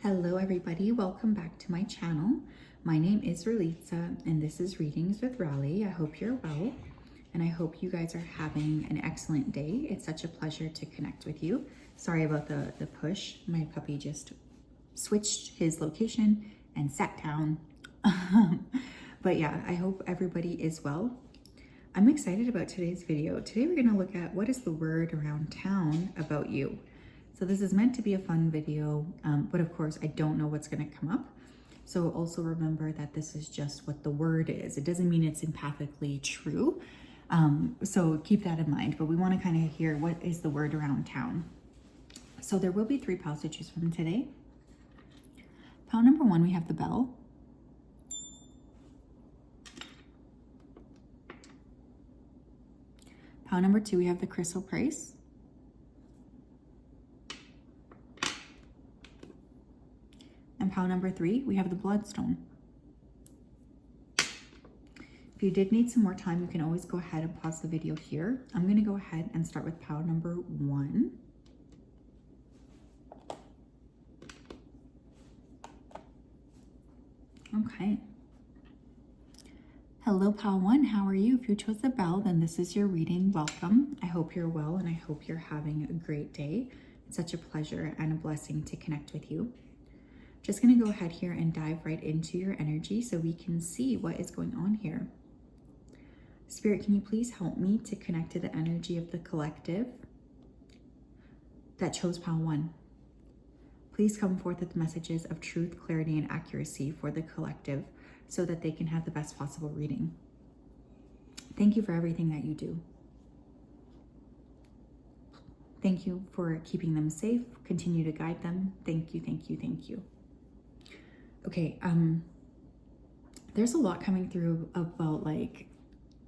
Hello everybody, welcome back to my channel. My name is Ralitza and this is Readings with Rali. I hope you're well and I hope you guys are having an excellent day. It's such a pleasure to connect with you. Sorry about the push. My puppy just switched his location and sat down. But yeah, I hope everybody is well. I'm excited about today's video. Today we're going to look at what is the word around town about you. So this is meant to be a fun video, but of course I don't know what's going to come up. So also remember that this is just what the word is. It doesn't mean it's empathically true. So keep that in mind, but we want to kind of hear what is the word around town. So there will be 3 piles to choose from today. Pile number 1, we have the bell. Pile number 2, we have the crystal price. And pile number 3, we have the bloodstone. If you did need some more time, you can always go ahead and pause the video here. I'm going to go ahead and start with pile number 1. Okay. Hello, pile 1. How are you? If you chose the bell, then this is your reading. Welcome. I hope you're well and I hope you're having a great day. It's such a pleasure and a blessing to connect with you. Just going to go ahead here and dive right into your energy so we can see what is going on here. Spirit, can you please help me to connect to the energy of the collective that chose pile 1? Please come forth with messages of truth, clarity, and accuracy for the collective so that they can have the best possible reading. Thank you for everything that you do. Thank you for keeping them safe. Continue to guide them. Thank you, thank you, thank you. Okay, there's a lot coming through about like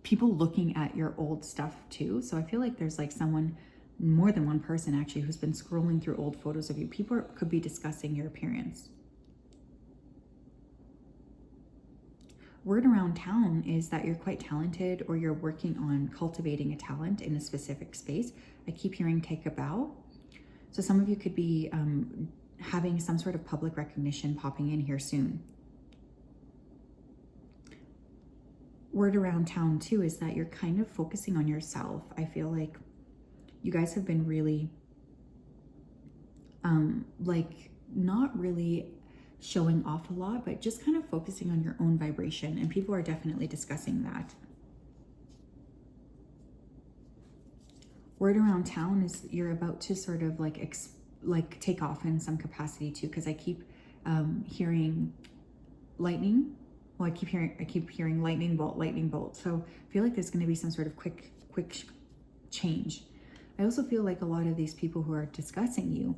people looking at your old stuff too. So I feel like there's like someone, more than one person actually, who's been scrolling through old photos of you. People could be discussing your appearance. Word around town is that you're quite talented or you're working on cultivating a talent in a specific space. I keep hearing take a bow. So some of you could be having some sort of public recognition popping in here soon. Word around town too is that you're kind of focusing on yourself. I feel like you guys have been really like not really showing off a lot, but just kind of focusing on your own vibration, and people are definitely discussing that. Word around town is you're about to sort of like take off in some capacity too, because I keep hearing lightning. Well, I keep hearing lightning bolt. So I feel like there's going to be some sort of quick change. I also feel like a lot of these people who are discussing you,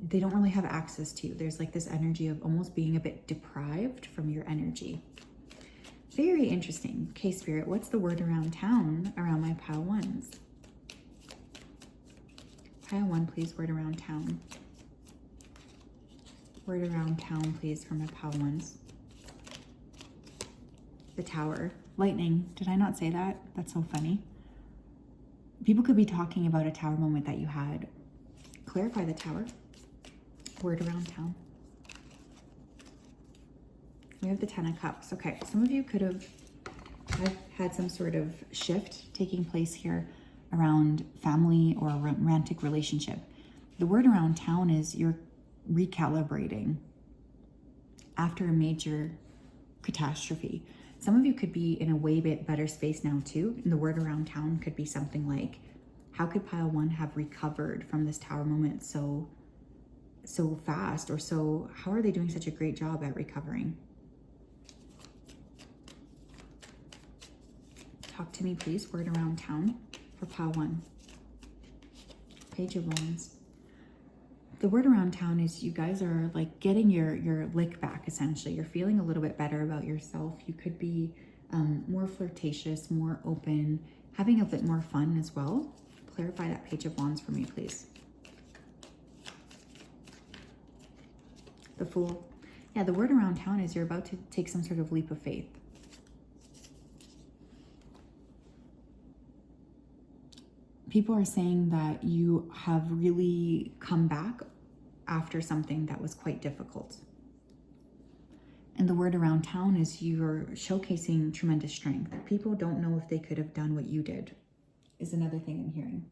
they don't really have access to you. There's like this energy of almost being a bit deprived from your energy. Very interesting. Okay, Spirit, what's the word around town around my pile 1s? Pile 1, please, word around town. Word around town, please, for my pile 1s. The Tower. Lightning. Did I not say that? That's so funny. People could be talking about a tower moment that you had. Clarify the Tower. Word around town. We have the 10 of Cups. Okay, some of you could have had some sort of shift taking place here around family or a romantic relationship. The word around town is you're recalibrating after a major catastrophe. Some of you could be in a way bit better space now too. And the word around town could be something like, how could pile 1 have recovered from this tower moment so fast, or how are they doing such a great job at recovering? Talk to me, please. Word around town for pile 1. Page of Wands. The word around town is you guys are like getting your lick back, essentially. You're feeling a little bit better about yourself. You could be more flirtatious, more open, having a bit more fun as well. Clarify that Page of Wands for me, please. The Fool. Yeah, the word around town is you're about to take some sort of leap of faith. People are saying that you have really come back after something that was quite difficult. And the word around town is you're showcasing tremendous strength. People don't know if they could have done what you did, is another thing I'm hearing.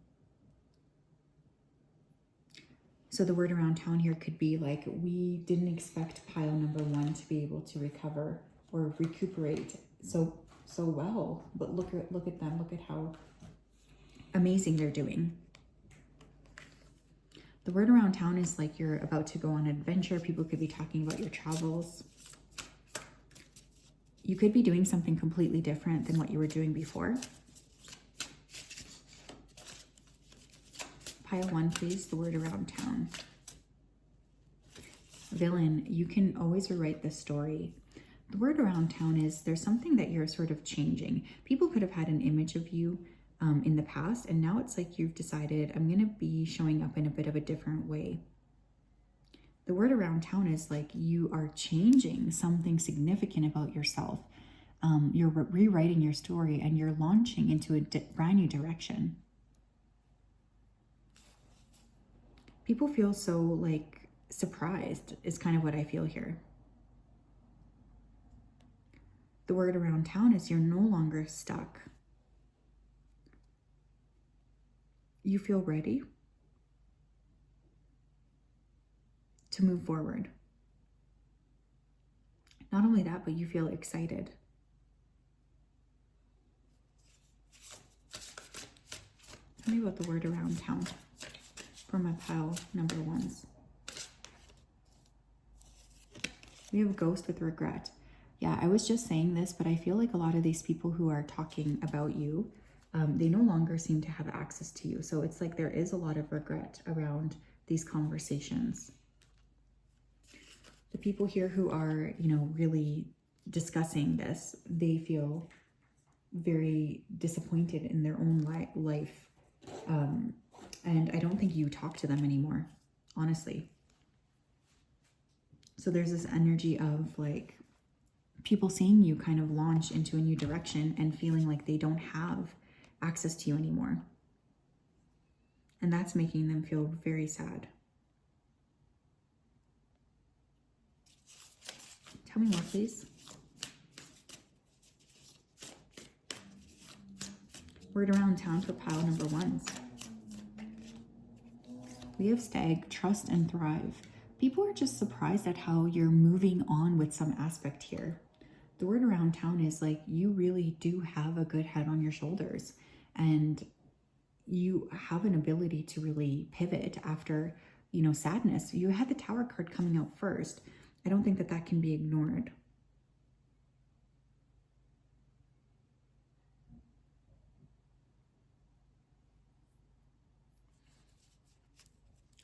So the word around town here could be like, we didn't expect pile number 1 to be able to recover or recuperate so well. But look at them. Look at how amazing they're doing. The word around town is like you're about to go on an adventure. People could be talking about your travels. You could be doing something completely different than what you were doing before. Pile 1, please. The word around town. Villain, you can always rewrite the story. The word around town is there's something that you're sort of changing. People could have had an image of you in the past, and now it's like you've decided, I'm going to be showing up in a bit of a different way. The word around town is like you are changing something significant about yourself. You're rewriting your story and you're launching into a brand new direction. People feel so like surprised is kind of what I feel here. The word around town is you're no longer stuck. You feel ready to move forward. Not only that, but you feel excited. Tell me about the word around town for my pile number 1s. We have ghost with regret. Yeah, I was just saying this, but I feel like a lot of these people who are talking about you, they no longer seem to have access to you. So it's like there is a lot of regret around these conversations. The people here who are, really discussing this, they feel very disappointed in their own life. And I don't think you talk to them anymore, honestly. So there's this energy of like people seeing you kind of launch into a new direction and feeling like they don't have access to you anymore. And that's making them feel very sad. Tell me more, please. Word around town for pile number 1s. We have stag, trust and thrive. People are just surprised at how you're moving on with some aspect here. The word around town is like you really do have a good head on your shoulders and you have an ability to really pivot after, sadness. You had the Tower card coming out first. I don't think that can be ignored.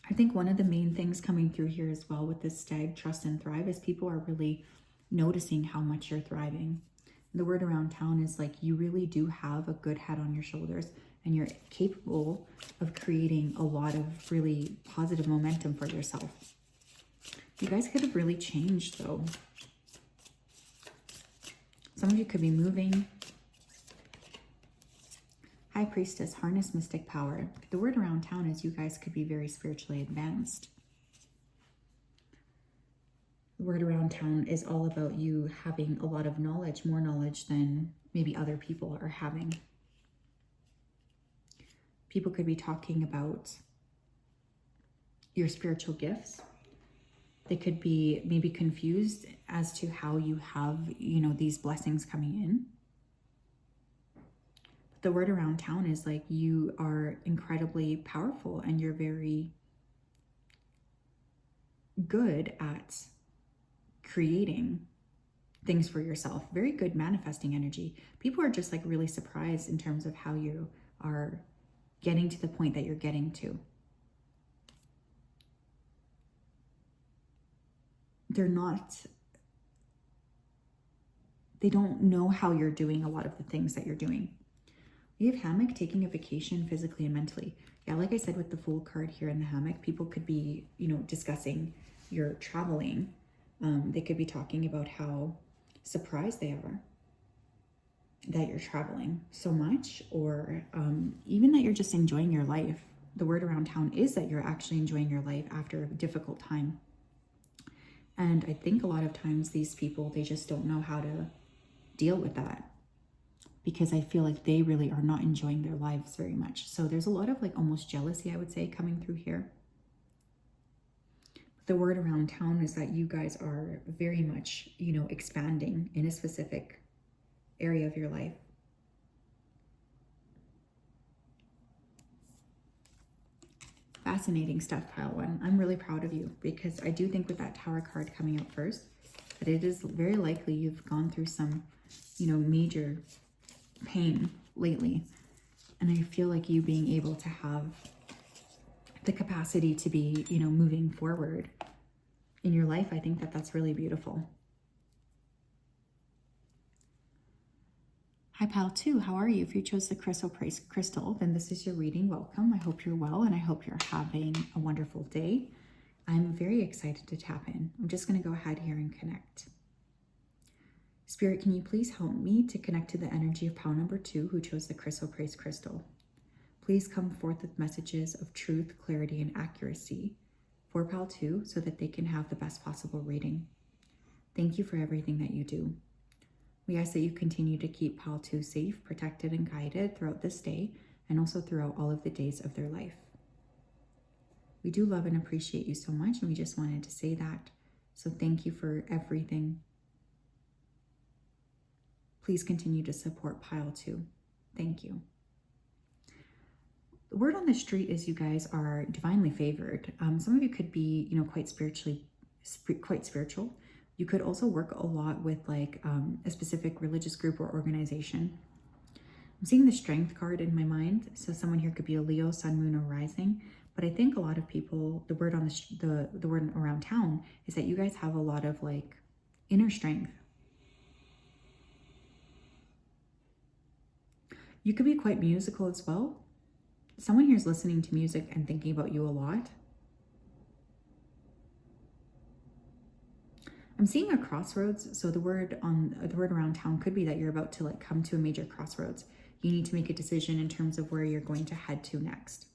I think one of the main things coming through here as well with this stag, trust and thrive is people are really noticing how much you're thriving. The word around town is like you really do have a good head on your shoulders and you're capable of creating a lot of really positive momentum for yourself. You guys could have really changed though. Some of you could be moving. High Priestess, harness mystic power. The word around town is you guys could be very spiritually advanced. The word around town is all about you having a lot of knowledge, more knowledge than maybe other people are having. People could be talking about your spiritual gifts. They could be maybe confused as to how you have, these blessings coming in. The word around town is like you are incredibly powerful and you're very good at creating things for yourself. Very good manifesting energy. People are just like really surprised in terms of how you are getting to the point that you're getting to. They don't know how you're doing a lot of the things that you're doing. We have hammock, taking a vacation physically and mentally. Yeah, like I said with the Fool card here in the hammock, people could be, discussing your traveling. They could be talking about how surprised they are that you're traveling so much, or even that you're just enjoying your life. the word around town is that you're actually enjoying your life after a difficult time. And I think a lot of times these people, they just don't know how to deal with that, because I feel like they really are not enjoying their lives very much. So there's a lot of like almost jealousy, I would say, coming through here. The word around town is that you guys are very much, you know, expanding in a specific area of your life. Fascinating stuff, pile one. I'm really proud of you, because I do think with that Tower card coming out first, that it is very likely you've gone through some, you know, major pain lately. And I feel like you being able to have the capacity to be, you know, moving forward in your life, I think that that's really beautiful. Hi, pile 2. How are you? If you chose the crystal, then this is your reading. Welcome. I hope you're well, and I hope you're having a wonderful day. I'm very excited to tap in. I'm just going to go ahead here and connect. Spirit, can you please help me to connect to the energy of pile number 2 who chose the crystal? Please come forth with messages of truth, clarity, and accuracy for pile 2 so that they can have the best possible reading. Thank you for everything that you do. We ask that you continue to keep pile 2 safe, protected, and guided throughout this day, and also throughout all of the days of their life. We do love and appreciate you so much, and we just wanted to say that. So thank you for everything. Please continue to support pile 2. Thank you. The word on the street is you guys are divinely favored. Some of you could be, you know, quite spiritual. You could also work a lot with like a specific religious group or organization. I'm seeing the Strength card in my mind. So someone here could be a Leo, Sun, Moon, or Rising. But I think a lot of people, the word on the word around town is that you guys have a lot of like inner strength. You could be quite musical as well. Someone here is listening to music and thinking about you a lot. I'm seeing a crossroads. So the word around town could be that you're about to like come to a major crossroads. You need to make a decision in terms of where you're going to head to next.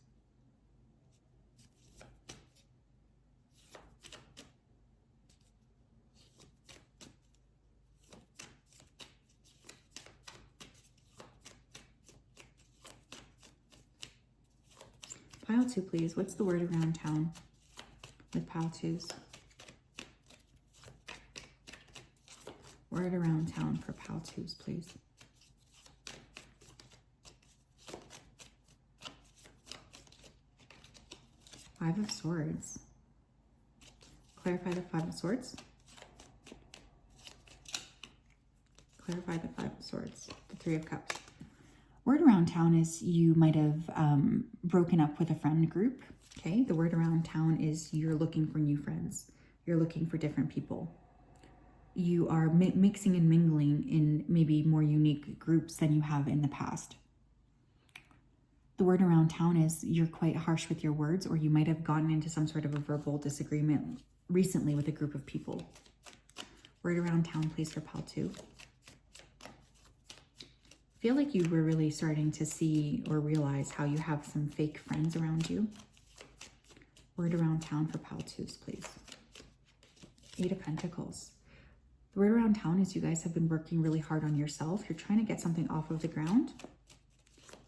Pile 2, please. What's the word around town with pile 2s? Word around town for pile 2s, please. Five of Swords. Clarify the Five of Swords. Clarify the Five of Swords. The Three of Cups. Word around town is you might have broken up with a friend group. Okay. The word around town is you're looking for new friends. You're looking for different people. You are mixing and mingling in maybe more unique groups than you have in the past. The word around town is you're quite harsh with your words, or you might have gotten into some sort of a verbal disagreement recently with a group of people. Word around town, please, for pile 2. I feel like you were really starting to see or realize how you have some fake friends around you. Word around town for pile 2s, please. 8 of Pentacles. The word around town is you guys have been working really hard on yourself. You're trying to get something off of the ground.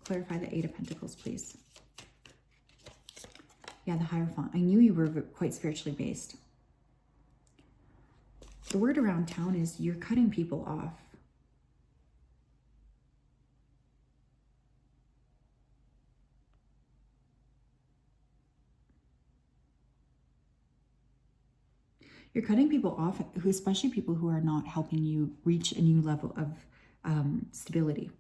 Clarify the 8 of Pentacles, please. Yeah, the Hierophant. I knew you were quite spiritually based. The word around town is you're cutting people off. You're cutting people off, especially people who are not helping you reach a new level of stability.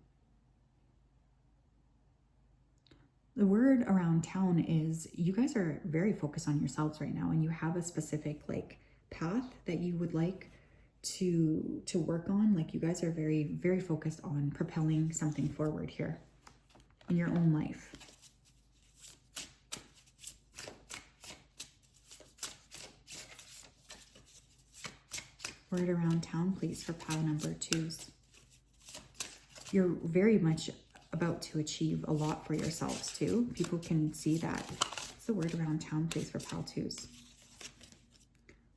The word around town is you guys are very focused on yourselves right now, and you have a specific like path that you would like to work on. Like you guys are very, very focused on propelling something forward here in your own life. Word around town, please, for pile number 2s. You're very much about to achieve a lot for yourselves too. People can see that. What's the word around town, please, for pile twos?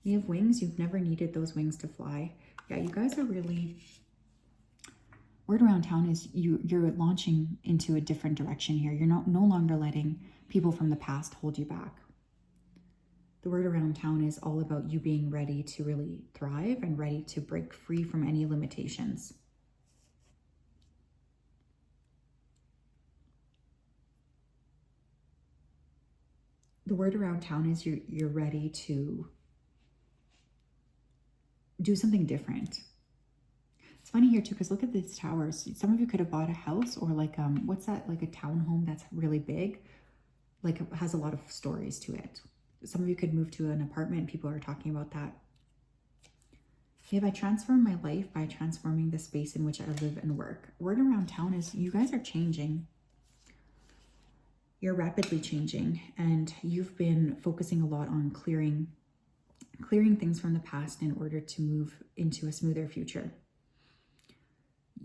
We have wings. You've never needed those wings to fly. Yeah, you guys are really... Word around town is you're launching into a different direction here. You're no longer letting people from the past hold you back. The word around town is all about you being ready to really thrive and ready to break free from any limitations. The word around town is you're ready to do something different. It's funny here too, because look at these towers. Some of you could have bought a house or like, what's that? Like a townhome that's really big, like it has a lot of stories to it. Some of you could move to an apartment. People are talking about that. If I transform my life by transforming the space in which I live and work. Word around town is you guys are changing. You're rapidly changing, and you've been focusing a lot on clearing things from the past in order to move into a smoother future.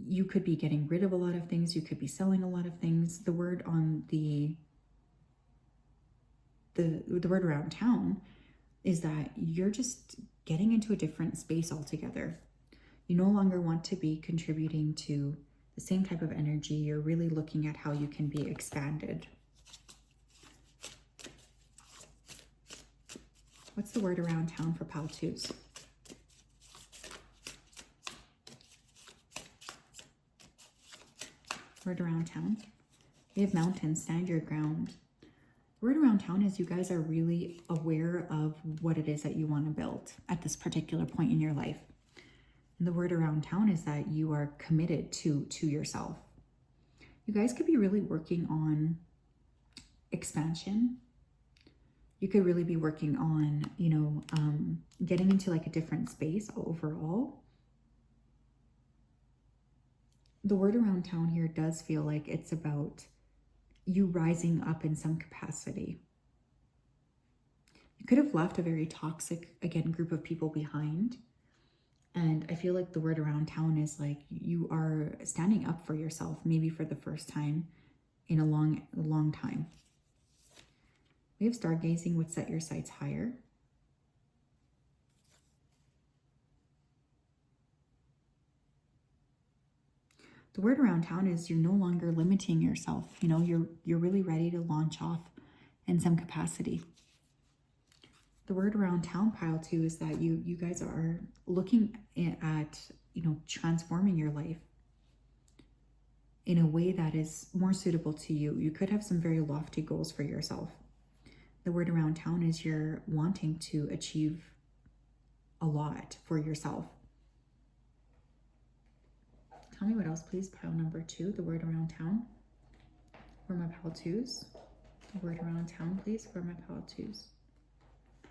You could be getting rid of a lot of things. You could be selling a lot of things. The word on the word around town is that you're just getting into a different space altogether. You no longer want to be contributing to the same type of energy. You're really looking at how you can be expanded. What's the word around town for pile twos? Word around town. We have mountains, stand your ground. Word around town is you guys are really aware of what it is that you want to build at this particular point in your life. And the word around town is that you are committed to yourself. You guys could be really working on expansion. You could really be working on, getting into like a different space overall. The word around town here does feel like it's about you rising up in some capacity. You could have left a very toxic, again, group of people behind. And I feel like the word around town is like you are standing up for yourself, maybe for the first time in a long time. We have stargazing, would set your sights higher. The word around town is you're no longer limiting yourself. You're really ready to launch off in some capacity. The word around town pile two is that you guys are looking at, transforming your life in a way that is more suitable to you. You could have some very lofty goals for yourself. The word around town is you're wanting to achieve a lot for yourself. Tell me what else, please. Pile number two, the word around town. For my pile twos. The word around town, please. For my pile twos.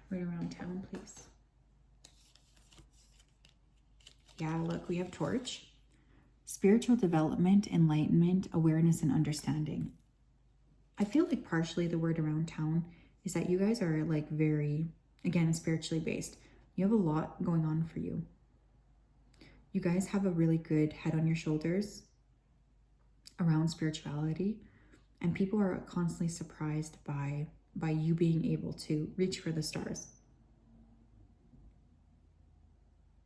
Word around town, please. Yeah, look, we have torch. Spiritual development, enlightenment, awareness, and understanding. I feel like partially the word around town is that you guys are like very, again, spiritually based. You have a lot going on for you. You guys have a really good head on your shoulders around spirituality, and people are constantly surprised by you being able to reach for the stars.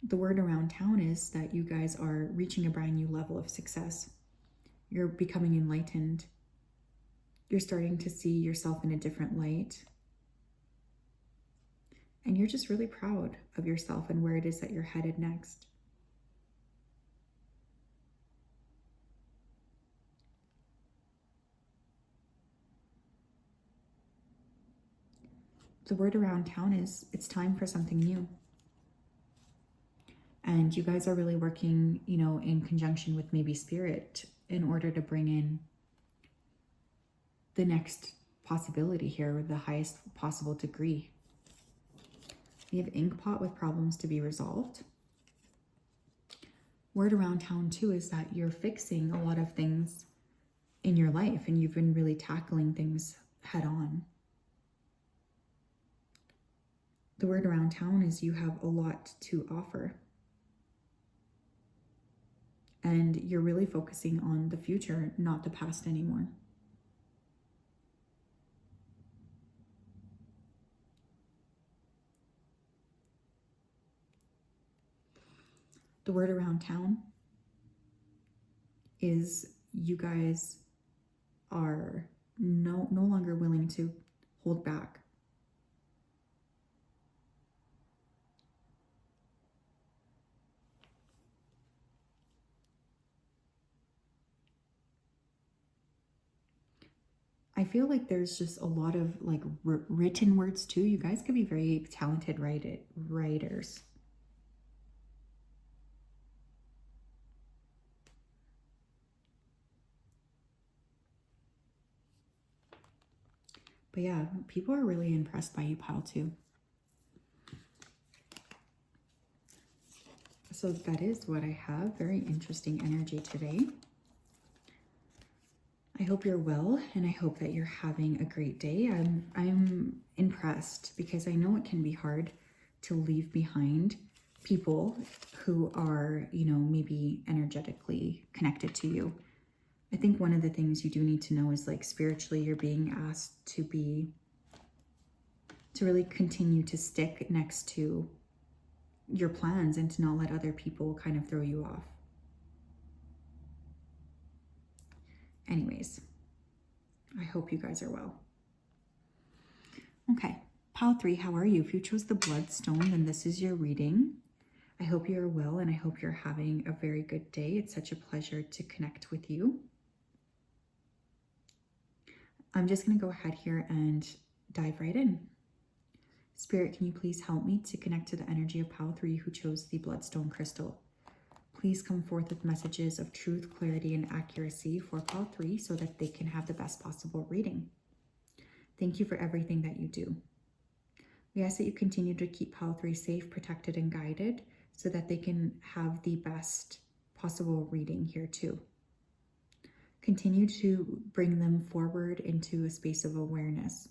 The word around town is that you guys are reaching a brand new level of success. You're becoming enlightened. You're starting to see yourself in a different light. And you're just really proud of yourself and where it is that you're headed next. The word around town is it's time for something new. And you guys are really working, in conjunction with maybe spirit in order to bring in the next possibility here with the highest possible degree. We have ink pot with problems to be resolved. Word around town too is that you're fixing a lot of things in your life and you've been really tackling things head on. The word around town is you have a lot to offer. And you're really focusing on the future, not the past anymore. The word around town is you guys are no longer willing to hold back. I feel like there's just a lot of like written words too. You guys could be very talented writers. But yeah, people are really impressed by you, pile 2. So that is what I have. Very interesting energy today. I hope you're well, and I hope that you're having a great day. I'm impressed because I know it can be hard to leave behind people who are, you know, maybe energetically connected to you. I think one of the things you do need to know is like spiritually you're being asked to really continue to stick next to your plans and to not let other people kind of throw you off. Anyways, I hope you guys are well. Okay, pile 3, how are you? If you chose the bloodstone, then this is your reading. I hope you're well and I hope you're having a very good day. It's such a pleasure to connect with you. I'm just going to go ahead here and dive right in. Spirit, can you please help me to connect to the energy of pile 3 who chose the bloodstone crystal? Please come forth with messages of truth, clarity, and accuracy for pile 3 so that they can have the best possible reading. Thank you for everything that you do. We ask that you continue to keep pile 3 safe, protected, and guided so that they can have the best possible reading here too. Continue to bring them forward into a space of awareness.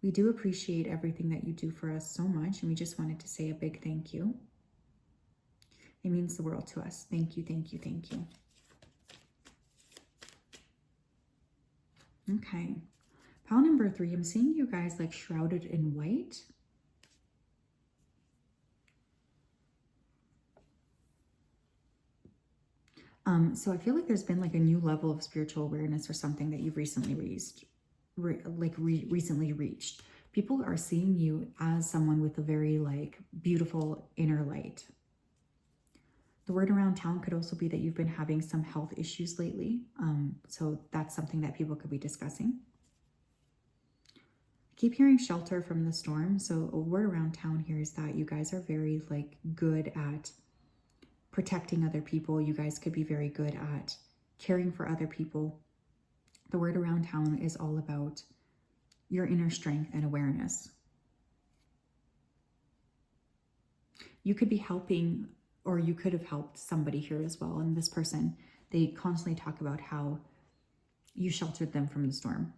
We do appreciate everything that you do for us so much, and we just wanted to say a big thank you. It means the world to us. Thank you, thank you, thank you. Okay. Pile number 3, I'm seeing you guys like shrouded in white. So I feel like there's been like a new level of spiritual awareness or something that you've recently recently reached. People are seeing you as someone with a very like beautiful inner light. The word around town could also be that you've been having some health issues lately. So that's something that people could be discussing. Keep hearing shelter from the storm. So a word around town here is that you guys are very like good at protecting other people. You guys could be very good at caring for other people. The word around town is all about your inner strength and awareness. You could be helping, or you could have helped somebody here as well. And this person, they constantly talk about how you sheltered them from the storm.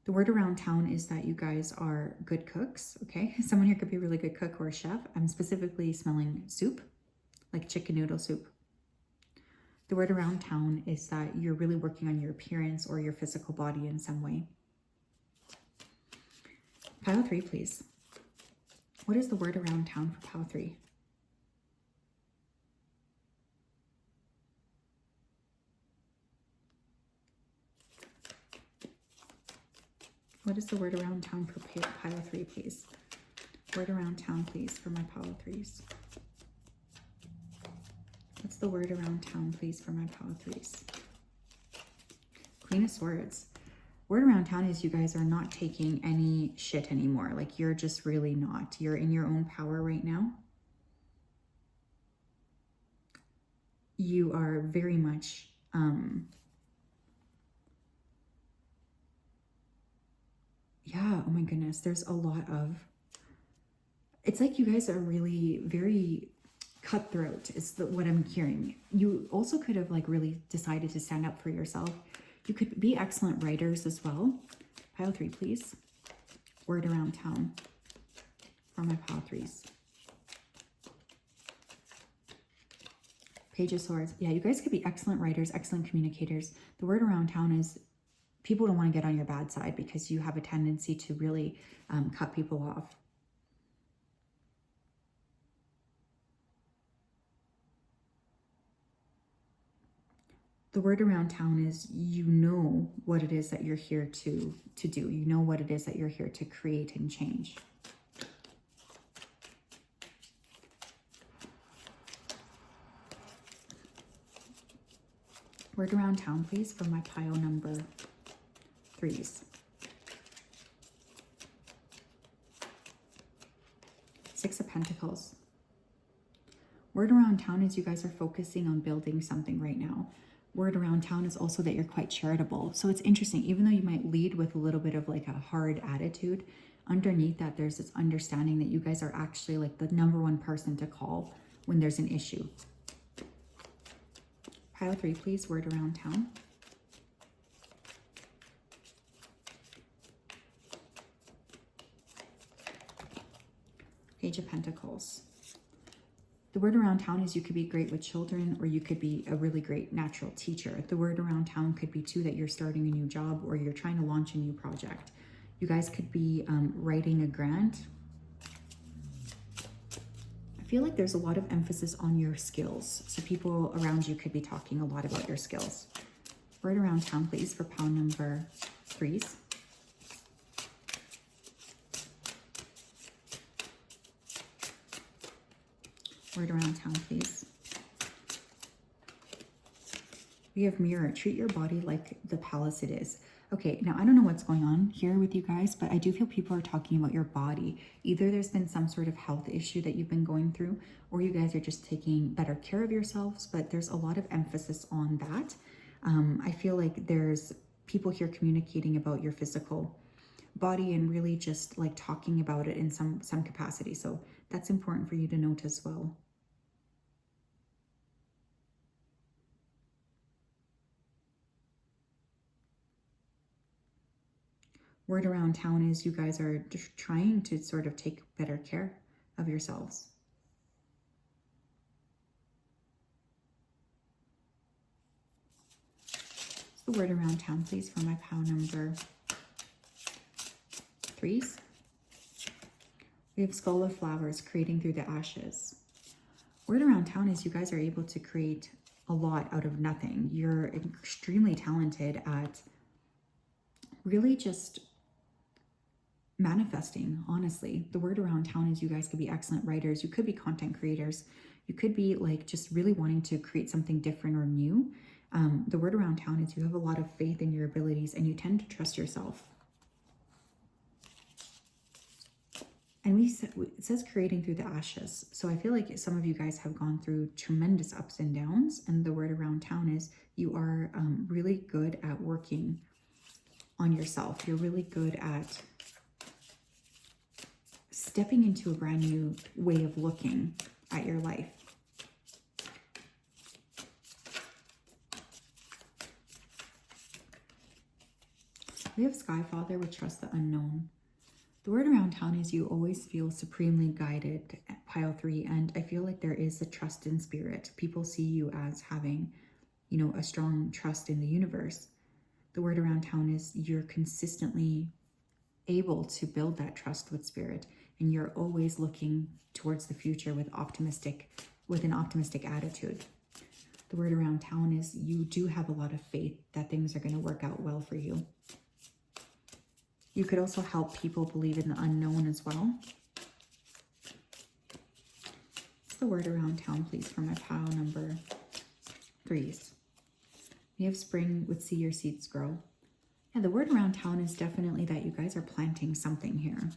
The word around town is that you guys are good cooks, okay? Someone here could be a really good cook or a chef. I'm specifically smelling soup, like chicken noodle soup. The word around town is that you're really working on your appearance or your physical body in some way. Pile 3, please. What is the word around town for pile 3? What is the word around town for pile 3, please? Word around town, please, for my pile 3s. What's the word around town, please, for my pile 3s? Queen of Swords. Word around town is you guys are not taking any shit anymore. Like, you're just really not. You're in your own power right now. You are very much... yeah, oh my goodness, there's a lot of... It's like you guys are really very cutthroat is what I'm hearing. You also could have like really decided to stand up for yourself. You could be excellent writers as well. Pile 3, please. Word around town for my pile 3s. Page of Swords. Yeah, you guys could be excellent writers, excellent communicators. The word around town is people don't want to get on your bad side because you have a tendency to really cut people off. The word around town is you know what it is that you're here to do. You know what it is that you're here to create and change. Word around town, please, for my pile number 3s. 6 of Pentacles. Word around town is you guys are focusing on building something right now. Word around town is also that you're quite charitable. So it's interesting, even though you might lead with a little bit of like a hard attitude, underneath that there's this understanding that you guys are actually like the #1 person to call when there's an issue. Pile 3, please, word around town. Page of Pentacles. The word around town is you could be great with children, or you could be a really great natural teacher. The word around town could be too that you're starting a new job or you're trying to launch a new project. You guys could be writing a grant. I feel like there's a lot of emphasis on your skills. So people around you could be talking a lot about your skills. Word around town, please, for pile number 3s. Word around town, please. We have mirror. Treat your body like the palace it is. Okay, now I don't know what's going on here with you guys, but I do feel people are talking about your body. Either there's been some sort of health issue that you've been going through, or you guys are just taking better care of yourselves, but there's a lot of emphasis on that. I feel like there's people here communicating about your physical body and really just like talking about it in some capacity. So that's important for you to note as well. Word around town is you guys are just trying to sort of take better care of yourselves. The word around town, please, for my pile number 3s. We have Skull of Flowers, creating through the ashes. Word around town is you guys are able to create a lot out of nothing. You're extremely talented at really just manifesting, honestly. The word around town is you guys could be excellent writers. You could be content creators. You could be like just really wanting to create something different or new. The word around town is you have a lot of faith in your abilities and you tend to trust yourself. And it says creating through the ashes. So I feel like some of you guys have gone through tremendous ups and downs. And the word around town is you are really good at working on yourself. You're really good at stepping into a brand new way of looking at your life. We have Sky Father, which trusts the unknown. The word around town is you always feel supremely guided at pile 3, and I feel like there is a trust in spirit. People see you as having, you know, a strong trust in the universe. The word around town is you're consistently able to build that trust with spirit, and you're always looking towards the future with an optimistic attitude. The word around town is you do have a lot of faith that things are going to work out well for you. You could also help people believe in the unknown as well. What's the word around town, please, for my pile number 3s? We have spring with see your seeds grow. Yeah, the word around town is definitely that you guys are planting something here.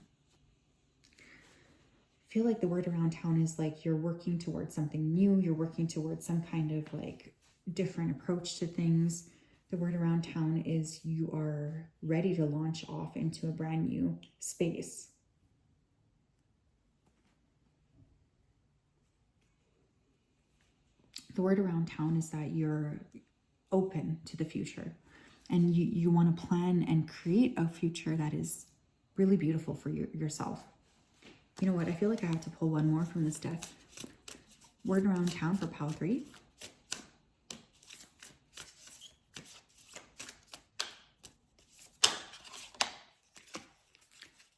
I feel like the word around town is like you're working towards something new. You're working towards some kind of like different approach to things. The word around town is you are ready to launch off into a brand new space. The word around town is that you're open to the future and you want to plan and create a future that is really beautiful for yourself. You know what? I feel like I have to pull one more from this deck. Word around town for pile 3.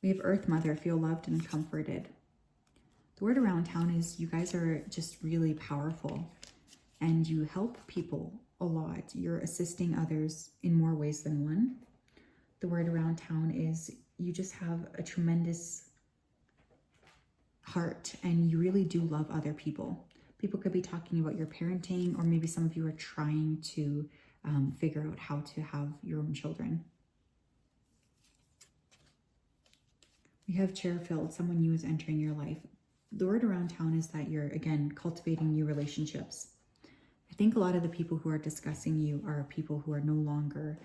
We have Earth Mother, feel loved and comforted. The word around town is you guys are just really powerful and you help people a lot. You're assisting others in more ways than one. The word around town is you just have a tremendous heart and you really do love other people. People could be talking about your parenting, or maybe some of you are trying to figure out how to have your own children. We have chair filled, someone new is entering your life. The word around town is that you're, again, cultivating new relationships. I think a lot of the people who are discussing you are people who are no longer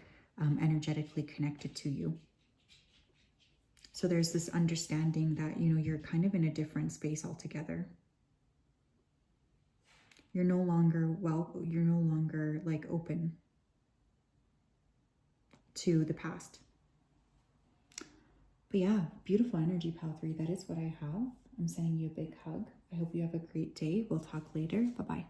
energetically connected to you. So there's this understanding that, you know, you're kind of in a different space altogether. You're no longer like open to the past. But yeah, beautiful energy, Pal 3. That is what I have. I'm sending you a big hug. I hope you have a great day. We'll talk later. Bye-bye.